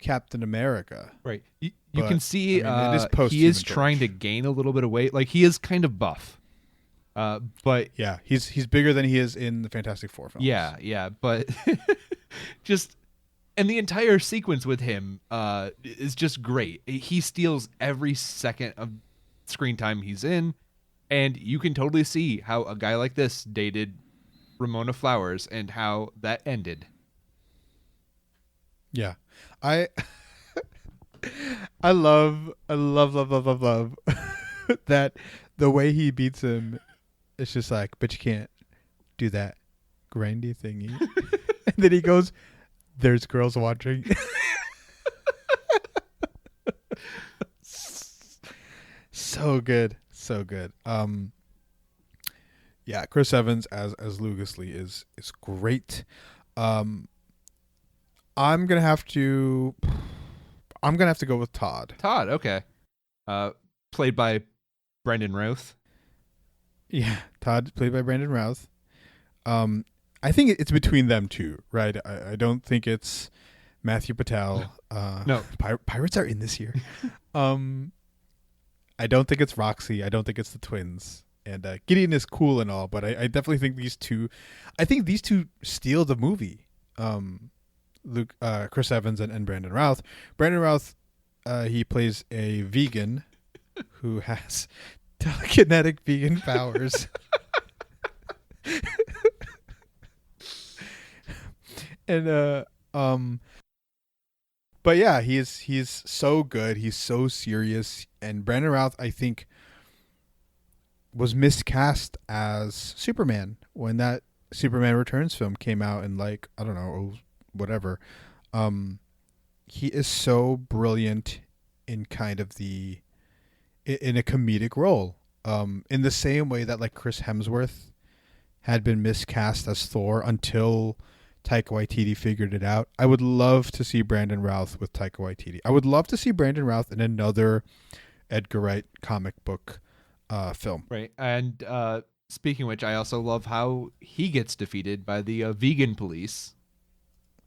Speaker 1: Captain America.
Speaker 2: Right. You can see
Speaker 1: it is post
Speaker 2: he is
Speaker 1: Human
Speaker 2: trying
Speaker 1: Torch.
Speaker 2: to gain a little bit of weight. Like, he is kind of buff. But
Speaker 1: yeah, he's bigger than he is in the Fantastic Four films.
Speaker 2: Yeah. But just, and the entire sequence with him is just great. He steals every second of screen time he's in, and you can totally see how a guy like this dated Ramona Flowers and how that ended.
Speaker 1: Yeah. I love that the way he beats him. It's just like, but you can't do that grindy thingy. And then he goes, "There's girls watching." So good. Yeah, Chris Evans as Lucas Lee is great. I'm gonna have to go with Todd.
Speaker 2: Todd, okay. Played by Brendan Routh.
Speaker 1: Yeah, Todd, played by Brandon Routh. I think it's between them two, right? I don't think it's Matthew Patel.
Speaker 2: No.
Speaker 1: Pirates are in this year. I don't think it's Roxy. I don't think it's the twins. And Gideon is cool and all, but I definitely think these two steal the movie. Chris Evans and Brandon Routh. Brandon Routh, he plays a vegan who has telekinetic vegan powers. And but yeah, he's so good. He's so serious. And Brandon Routh, I think, was miscast as Superman when that Superman Returns film came out in, like, I don't know, whatever. He is so brilliant in kind of in a comedic role. In the same way that, like, Chris Hemsworth had been miscast as Thor until Taika Waititi figured it out. I would love to see Brandon Routh with Taika Waititi. I would love to see Brandon Routh in another Edgar Wright comic book film.
Speaker 2: Right. And speaking of which, I also love how he gets defeated by the vegan police.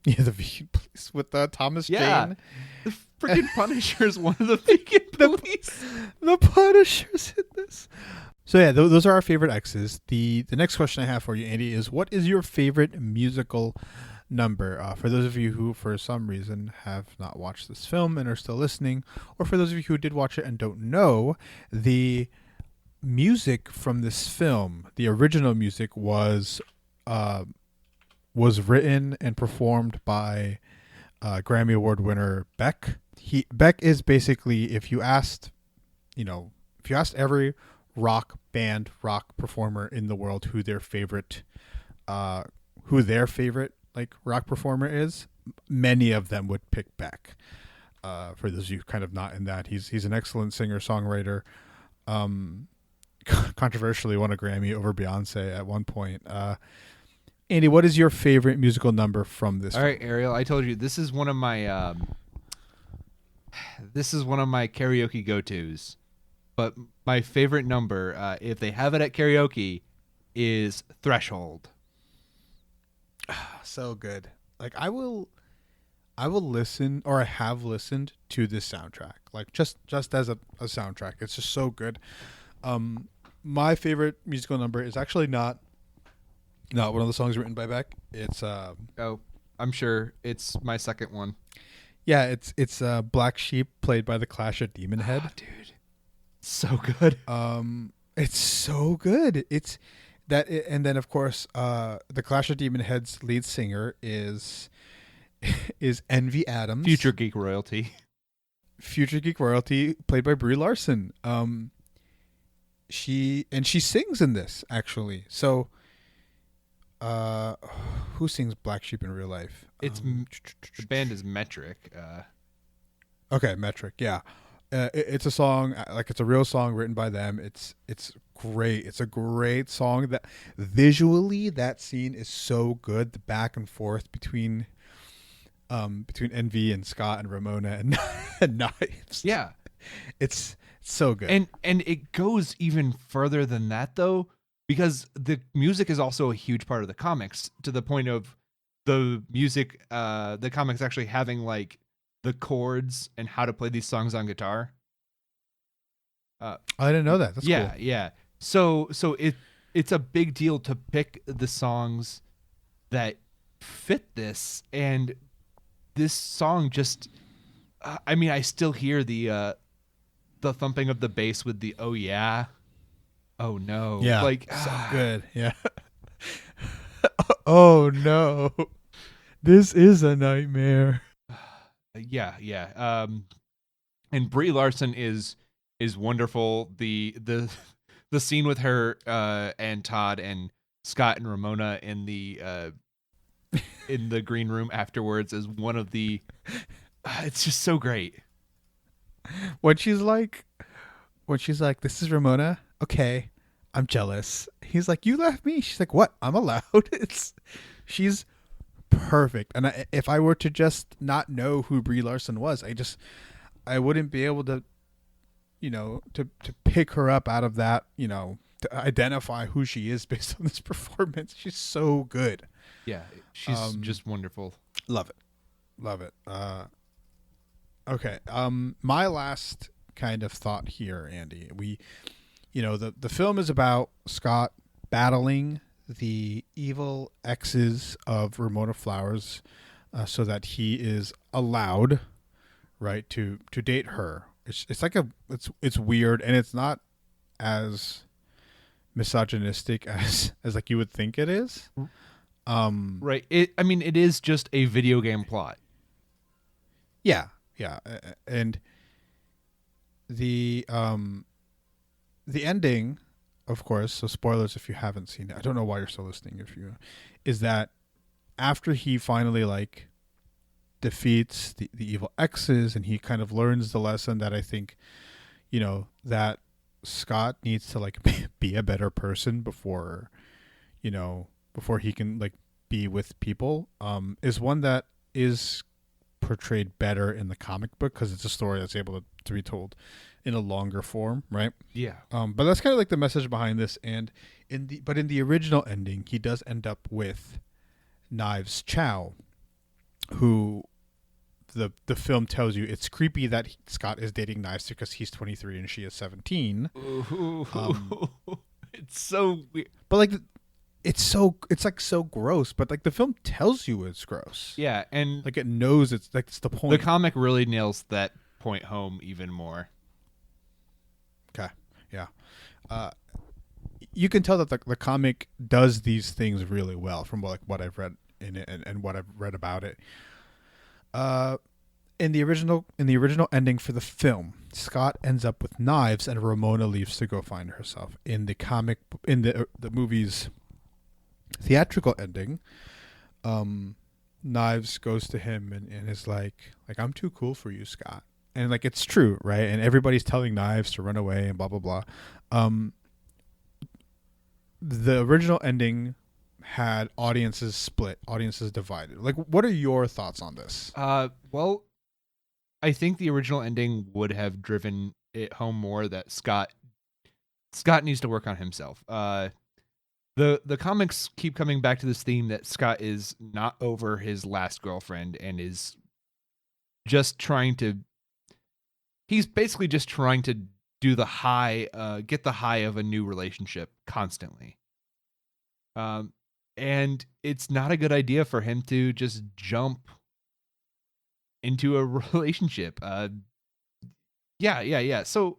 Speaker 1: Yeah, the vegan police with Thomas
Speaker 2: Yeah,
Speaker 1: Jane.
Speaker 2: the freaking Punisher is one of the vegan police.
Speaker 1: The Punisher's in this. So yeah, those are our favorite X's. The next question I have for you, Andy, is what is your favorite musical number? For those of you who, for some reason, have not watched this film and are still listening, or for those of you who did watch it and don't know, the music from this film, the original music, was written and performed by Grammy Award winner Beck. Beck is basically, if you asked every rock band, rock performer in the world who their favorite like rock performer is, many of them would pick Beck. For those of you kind of not in that, he's an excellent singer songwriter. Controversially won a Grammy over Beyonce at one point. Andy, what is your favorite musical number from this?
Speaker 2: All right, Ariel, I told you this is one of my karaoke go-tos. But my favorite number, if they have it at karaoke, is Threshold.
Speaker 1: So good. Like I will listen, or I have listened to this soundtrack. Like just as a soundtrack. It's just so good. My favorite musical number is actually not one of the songs written by Beck. It's
Speaker 2: I'm sure it's my second one.
Speaker 1: Yeah, it's Black Sheep, played by the Clash of Demon Head.
Speaker 2: Oh, dude. So good.
Speaker 1: It's so good. It's that, and then of course, the Clash of Demon Head's lead singer is Envy Adams,
Speaker 2: Future Geek royalty,
Speaker 1: played by Brie Larson. She sings in this actually. So, who sings Black Sheep in real life?
Speaker 2: It's the band is Metric.
Speaker 1: Okay, Metric. Yeah. It's a song, like it's a real song written by them. It's great. It's a great song. That visually, that scene is so good. The back and forth between Envy and Scott and Ramona and Knives.
Speaker 2: Yeah,
Speaker 1: it's so good.
Speaker 2: And it goes even further than that though, because the music is also a huge part of the comics, to the point of the music, the comics actually having like the chords and how to play these songs on guitar.
Speaker 1: I didn't know that. That's cool.
Speaker 2: Yeah. So it's a big deal to pick the songs that fit this, and this song just, I mean, I still hear the thumping of the bass with the oh yeah, oh no,
Speaker 1: yeah,
Speaker 2: like
Speaker 1: so good, yeah. Oh no, this is a nightmare.
Speaker 2: Yeah. And Brie Larson is wonderful. The scene with her and Todd and Scott and Ramona in the green room afterwards is one of the. It's just so great.
Speaker 1: When she's like, "This is Ramona." Okay, I'm jealous. He's like, "You left me." She's like, "What? I'm allowed." She's perfect. And if I were to just not know who Brie Larson was, I wouldn't be able to, to pick her up out of that, to identify who she is based on this performance. She's so good.
Speaker 2: Yeah, she's just wonderful.
Speaker 1: Love it. Okay. My last kind of thought here, Andy. The film is about Scott battling the evil exes of Ramona Flowers, so that he is allowed, right, to date her. It's like it's weird, and it's not as misogynistic as like you would think it is.
Speaker 2: Right. It is just a video game plot.
Speaker 1: Yeah, and the ending, of course, so spoilers if you haven't seen it. I don't know why you're still listening. Is that after he finally like defeats the evil exes, and he kind of learns the lesson that I think, that Scott needs to like be a better person before he can like be with people, is one that is portrayed better in the comic book, because it's a story that's able to be told in a longer form, right?
Speaker 2: Yeah.
Speaker 1: But that's kind of like the message behind this. And in the original ending, he does end up with Knives Chow, who the film tells you it's creepy that Scott is dating Knives because he's 23 and she is 17.
Speaker 2: It's so weird.
Speaker 1: But like it's like so gross, but like the film tells you it's gross.
Speaker 2: Yeah, and
Speaker 1: like it knows it's like it's the point.
Speaker 2: The comic really nails that point home even more.
Speaker 1: Okay. Yeah. You can tell that the comic does these things really well from what I've read in it and what I've read about it. In the original ending for the film, Scott ends up with Knives and Ramona leaves to go find herself. In the movie's theatrical ending, Knives goes to him and is like I'm too cool for you, Scott. And like it's true, right? And everybody's telling Knives to run away and blah blah blah. The original ending had audiences split, audiences divided. Like, what are your thoughts on this?
Speaker 2: Well, I think the original ending would have driven it home more that Scott needs to work on himself. The comics keep coming back to this theme that Scott is not over his last girlfriend and is just he's basically just trying to do the high, get the high of a new relationship constantly. And it's not a good idea for him to just jump into a relationship. Yeah. So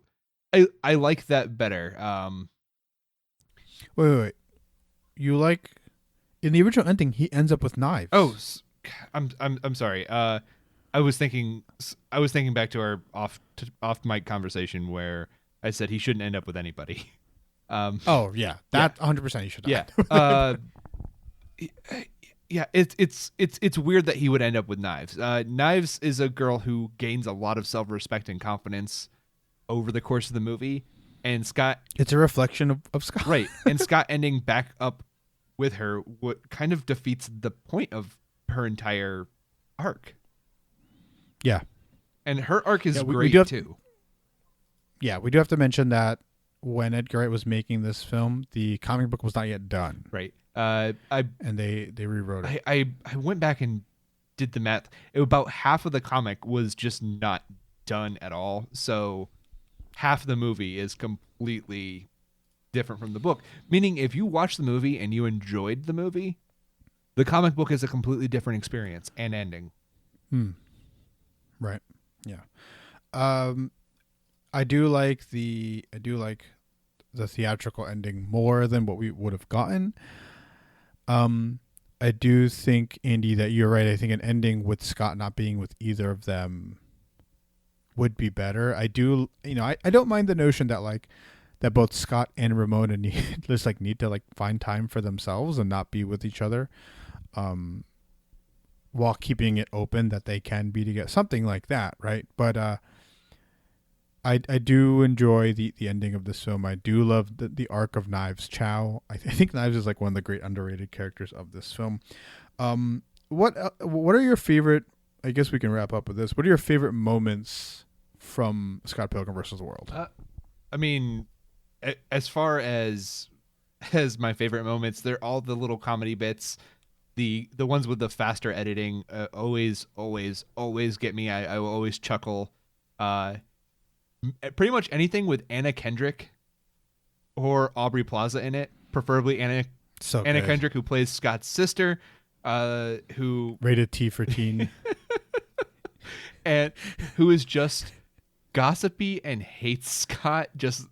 Speaker 2: I like that better.
Speaker 1: Wait. You like in the original ending, he ends up with Knives.
Speaker 2: Oh, I'm sorry. I was thinking back to our off mic conversation where I said he shouldn't end up with anybody.
Speaker 1: Oh yeah, that 100% he should not.
Speaker 2: Yeah. Yeah, it's weird that he would end up with Knives. Knives is a girl who gains a lot of self-respect and confidence over the course of the movie, and Scott.
Speaker 1: It's a reflection of Scott,
Speaker 2: right? And Scott ending back up with her what kind of defeats the point of her entire arc.
Speaker 1: Yeah,
Speaker 2: and her arc is great too.
Speaker 1: Yeah, we do have to mention that when Edgar Wright was making this film, the comic book was not yet done.
Speaker 2: Right.
Speaker 1: And they rewrote it.
Speaker 2: I went back and did the math. About half of the comic was just not done at all. So half the movie is completely different from the book. Meaning if you watch the movie and you enjoyed the movie, the comic book is a completely different experience and ending.
Speaker 1: Right. Yeah. I do like the theatrical ending more than what we would have gotten. I do think, Andy, that you're right. I think an ending with Scott not being with either of them would be better. I don't mind the notion that both Scott and Ramona need to find time for themselves and not be with each other, while keeping it open that they can be together, something like that, right? But I do enjoy the ending of this film. I do love the arc of Knives Chow. I think Knives is like one of the great underrated characters of this film. What are your favorite? I guess we can wrap up with this. What are your favorite moments from Scott Pilgrim versus the World?
Speaker 2: I mean, as far as my favorite moments, they're all the little comedy bits. The ones with the faster editing always get me. I will always chuckle. Pretty much anything with Anna Kendrick or Aubrey Plaza in it, preferably Anna Kendrick, who plays Scott's sister, who
Speaker 1: rated T for teen,
Speaker 2: and who is just gossipy and hates Scott. Just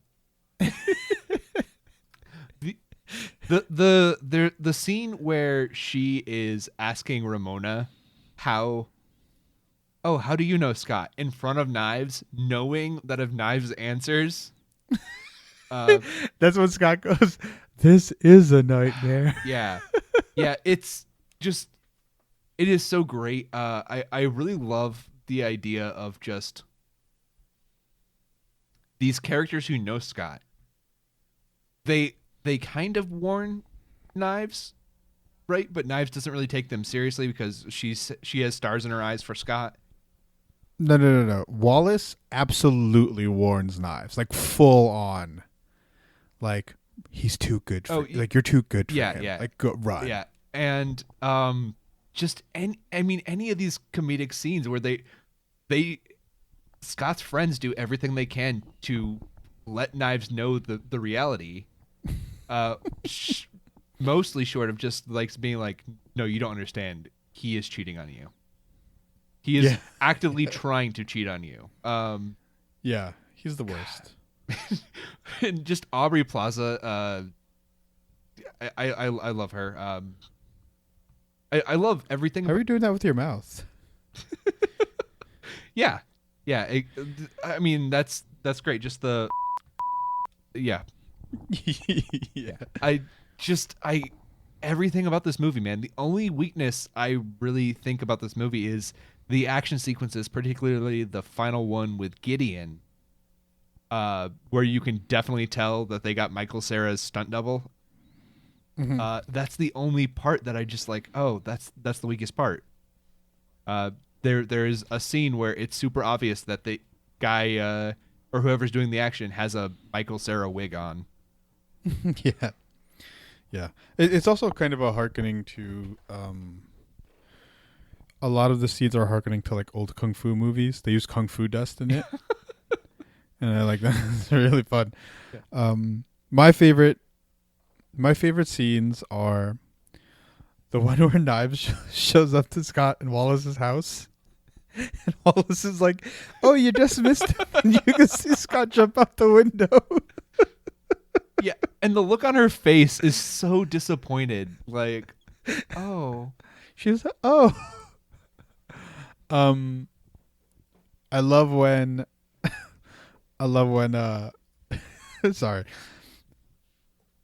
Speaker 2: the scene where she is asking Ramona how do you know Scott in front of Knives, knowing that if Knives answers,
Speaker 1: that's when Scott goes, "This is a nightmare."
Speaker 2: Yeah, it's just, it is so great. I really love the idea of just these characters who know Scott. They kind of warn Knives, right? But Knives doesn't really take them seriously because she has stars in her eyes for Scott.
Speaker 1: No. Wallace absolutely warns Knives, like full on. Like, he's too good for you. Like, you're too good for him.
Speaker 2: Yeah.
Speaker 1: Like, go run.
Speaker 2: Yeah. And just any of these comedic scenes where they Scott's friends do everything they can to let Knives know the reality. Mostly short of just like being like, no, you don't understand. He is cheating on you. He is actively trying to cheat on you.
Speaker 1: Yeah, he's the worst.
Speaker 2: And just Aubrey Plaza, I love her. I love everything.
Speaker 1: How are you doing that with your mouth?
Speaker 2: Yeah. I mean, that's great. Just the yeah.
Speaker 1: Yeah.
Speaker 2: Everything about this movie, man. The only weakness I really think about this movie is the action sequences, particularly the final one with Gideon, where you can definitely tell that they got Michael Cera's stunt double. Mm-hmm. That's the only part that I just like, oh, that's the weakest part. There is a scene where it's super obvious that the guy or whoever's doing the action has a Michael Cera wig on.
Speaker 1: Yeah. It's also kind of a hearkening to a lot of the scenes are hearkening to like old kung fu movies. They use kung fu dust in it. And I like that. It's really fun. Yeah. My favorite scenes are the one where Knives shows up to Scott and Wallace's house. And Wallace is like, "Oh, you just missed him." And you can see Scott jump out the window.
Speaker 2: Yeah, and the look on her face is so disappointed. Like, oh.
Speaker 1: She's like, "Oh." I love when sorry.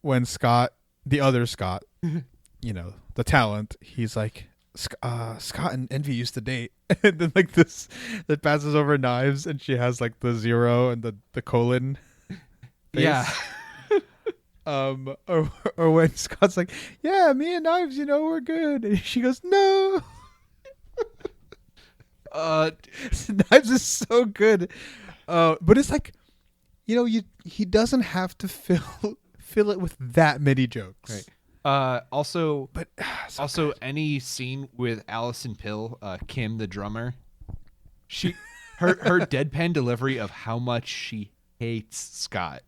Speaker 1: When Scott, the other Scott, the talent, he's like, Scott and Envy used to date. And then like this that passes over Knives and she has like the 0 and the colon face.
Speaker 2: Yeah.
Speaker 1: Or when Scott's like, yeah, me and Knives, we're good. And she goes, no. Knives is so good. But it's like, he doesn't have to fill it with that many jokes.
Speaker 2: Right. Also, any scene with Allison Pill, Kim the drummer, her deadpan delivery of how much she hates Scott,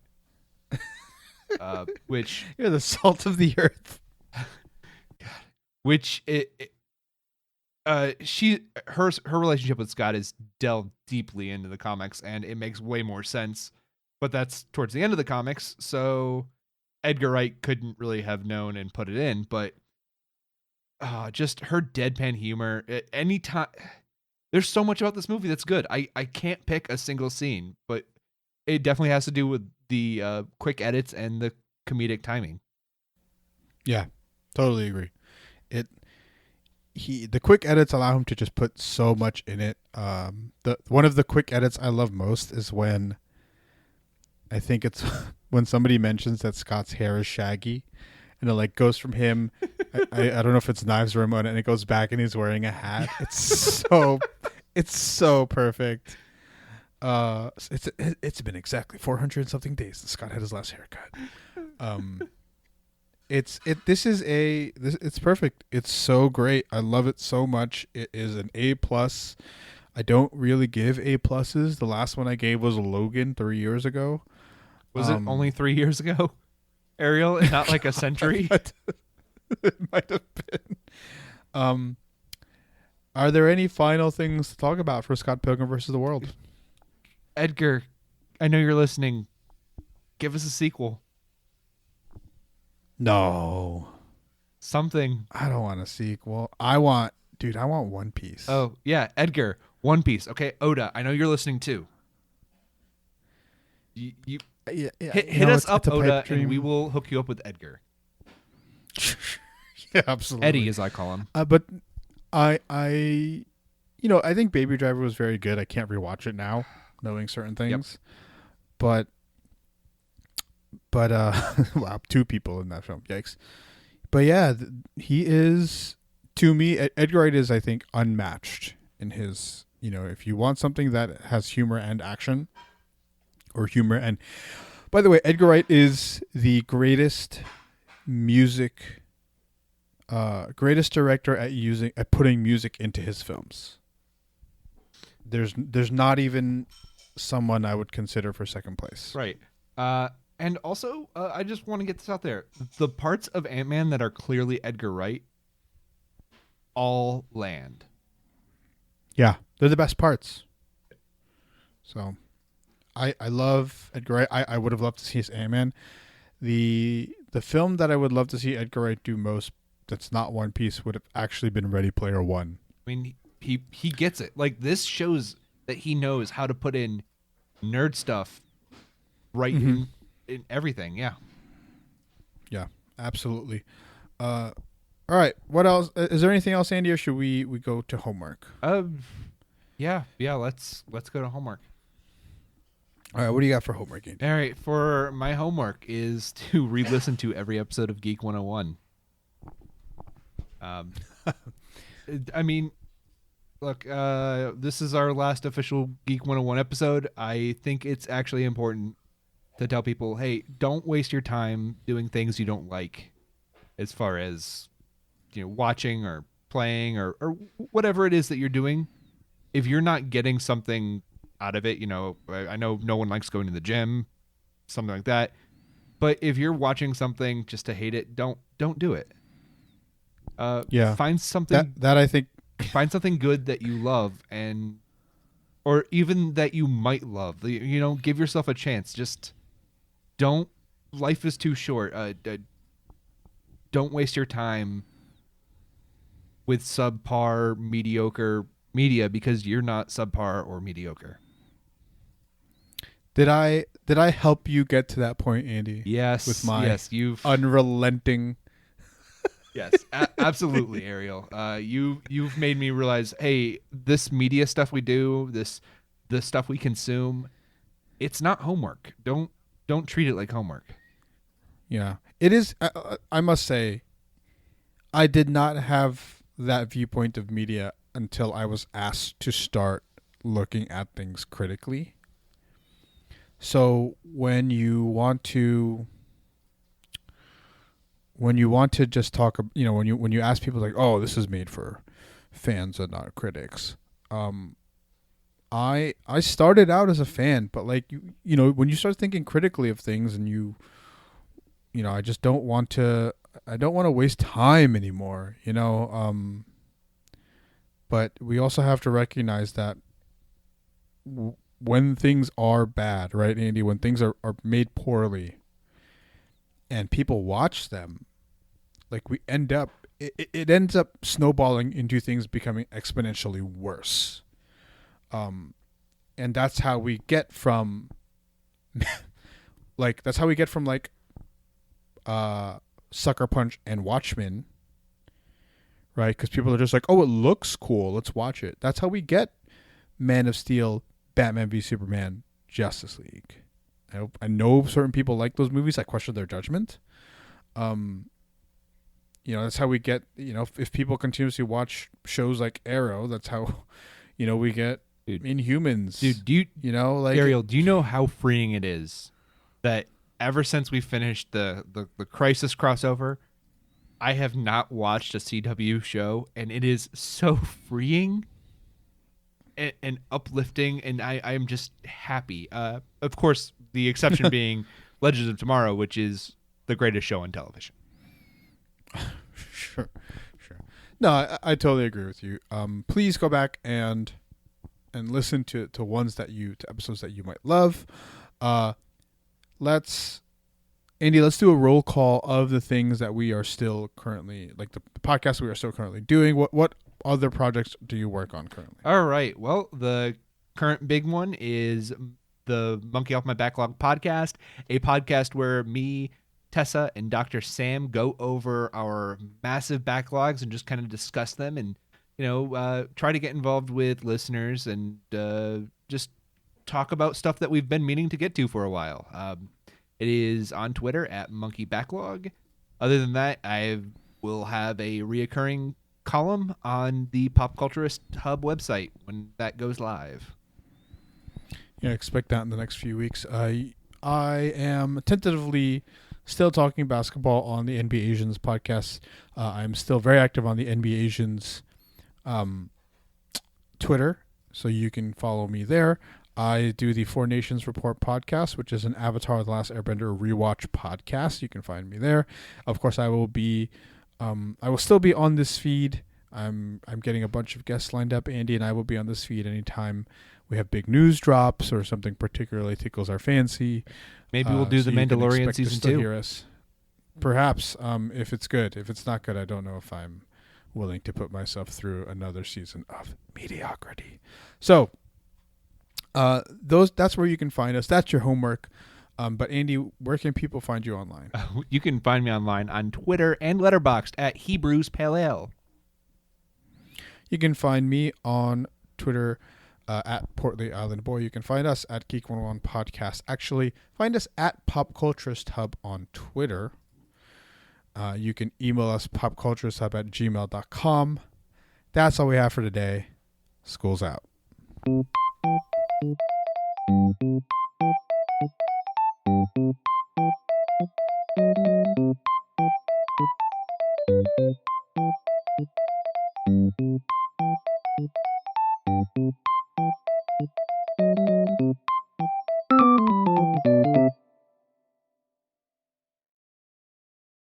Speaker 2: which
Speaker 1: you're the salt of the earth.
Speaker 2: Which her relationship with Scott is delved deeply into the comics, and it makes way more sense. But that's towards the end of the comics, so Edgar Wright couldn't really have known and put it in. But just her deadpan humor. Anytime, there's so much about this movie that's good. I can't pick a single scene, but it definitely has to do with the quick edits and the comedic timing.
Speaker 1: Yeah, totally agree. The quick edits allow him to just put so much in it. One of the quick edits I love most is when I think it's when somebody mentions that Scott's hair is shaggy, and it like goes from him. I don't know if it's Knives or Ramona, and it goes back, and he's wearing a hat. It's so perfect. It's been exactly 400 and something days since Scott had his last haircut. It's perfect. It's so great. I love it so much. It is an A+. I don't really give A+. The last one I gave was Logan 3 years ago.
Speaker 2: Was it only 3 years ago, Ariel? Not like a century?
Speaker 1: It might have been. Are there any final things to talk about for Scott Pilgrim versus the World?
Speaker 2: Edgar, I know you're listening. Give us a sequel.
Speaker 1: No.
Speaker 2: Something.
Speaker 1: I don't want a sequel. I want One Piece.
Speaker 2: Oh, yeah, Edgar, One Piece. Okay, Oda, I know you're listening too. Hit us up, Oda, and we will hook you up with Edgar.
Speaker 1: Yeah, absolutely.
Speaker 2: Eddie, as I call him.
Speaker 1: But I think Baby Driver was very good. I can't rewatch it now, knowing certain things. Yep. But wow, 2 people in that film. Yikes. But yeah, he is, to me, Edgar Wright is, I think, unmatched in his, if you want something that has humor and action, or humor. And by the way, Edgar Wright is the greatest music greatest director at putting music into his films. There's not even someone I would consider for second place.
Speaker 2: Right. And also, I just want to get this out there. The parts of Ant-Man that are clearly Edgar Wright all land.
Speaker 1: Yeah, they're the best parts. So, I love Edgar Wright. I would have loved to see his Ant-Man. The film that I would love to see Edgar Wright do most that's not One Piece would have actually been Ready Player One.
Speaker 2: I mean, he gets it. Like, this shows that he knows how to put in nerd stuff right in everything. Yeah.
Speaker 1: Yeah, absolutely. All right. What else? Is there anything else, Andy, or should we go to homework?
Speaker 2: Yeah. Let's go to homework.
Speaker 1: All right. What do you got for homework, Andy?
Speaker 2: All right. For my homework is to re-listen to every episode of Geek 101. I mean, look, this is our last official Geek 101 episode. I think it's actually important to tell people, hey, don't waste your time doing things you don't like, as far as, watching or playing or whatever it is that you're doing. If you're not getting something out of it, I know no one likes going to the gym, something like that. But if you're watching something just to hate it, don't do it. Find something
Speaker 1: that I think.
Speaker 2: Find something good that you love, or even that you might love. Give yourself a chance. Just don't. Life is too short. Don't waste your time with subpar, mediocre media because you're not subpar or mediocre.
Speaker 1: Did I help you get to that point, Andy?
Speaker 2: Yes.
Speaker 1: With my
Speaker 2: you've
Speaker 1: unrelenting.
Speaker 2: Yes, absolutely, Ariel. You've made me realize, hey, this media stuff we do, the stuff we consume, it's not homework. Don't treat it like homework.
Speaker 1: Yeah, it is. I must say, I did not have that viewpoint of media until I was asked to start looking at things critically. So when you want to just talk, when you ask people like, oh, this is made for fans and not critics. I started out as a fan, but like when you start thinking critically of things and I just don't want to waste time anymore, but we also have to recognize that when things are bad, right, Andy, when things are made poorly and people watch them, like it ends up snowballing into things becoming exponentially worse. And that's how we get from Sucker Punch and Watchmen, right? Because people are just like, oh, it looks cool, let's watch it. That's how we get Man of Steel, Batman v Superman, Justice League. I know certain people like those movies. I question their judgment. That's how we get, if people continuously watch shows like Arrow, that's how, we get Inhumans.
Speaker 2: Dude, Ariel, do you know how freeing it is that ever since we finished the Crisis crossover, I have not watched a CW show, and it is so freeing and uplifting, and I am just happy. Of course, the exception being Legends of Tomorrow, which is the greatest show on television.
Speaker 1: Sure. No, I totally agree with you. Please go back and listen to episodes that you might love. Let's do a roll call of the things that we are still currently, like the podcast we are still currently doing. What other projects do you work on currently?
Speaker 2: All right. Well, the current big one is the Monkey Off My Backlog podcast, a podcast where me, Tessa, and Dr. Sam go over our massive backlogs and just kind of discuss them and, try to get involved with listeners and just talk about stuff that we've been meaning to get to for a while. It is on Twitter at Monkey Backlog. Other than that, I will have a reoccurring column on the Pop Culturist Hub website when that goes live.
Speaker 1: Yeah, expect that in the next few weeks. I am tentatively still talking basketball on the NBA Asians podcast. I'm still very active on the NBA Asians Twitter, so you can follow me there. I do the Four Nations Report podcast, which is an Avatar: The Last Airbender rewatch podcast. You can find me there. Of course, I will still be on this feed. I'm getting a bunch of guests lined up. Andy and I will be on this feed anytime we have big news drops or something particularly tickles our fancy.
Speaker 2: Maybe we'll do the Mandalorian season 2.
Speaker 1: Hear us. Perhaps, if it's good. If it's not good, I don't know if I'm willing to put myself through another season of mediocrity. So, that's where you can find us. That's your homework. But Andy, where can people find you online?
Speaker 2: You can find me online on Twitter and Letterboxd at Hebrews Pale Ale.
Speaker 1: You can find me on Twitter at Portly Island Boy. You can find us at Geek 101 Podcast. Actually, find us at Pop Culturist Hub on Twitter. You can email us popculturesthub@gmail.com. That's all we have for today. School's out.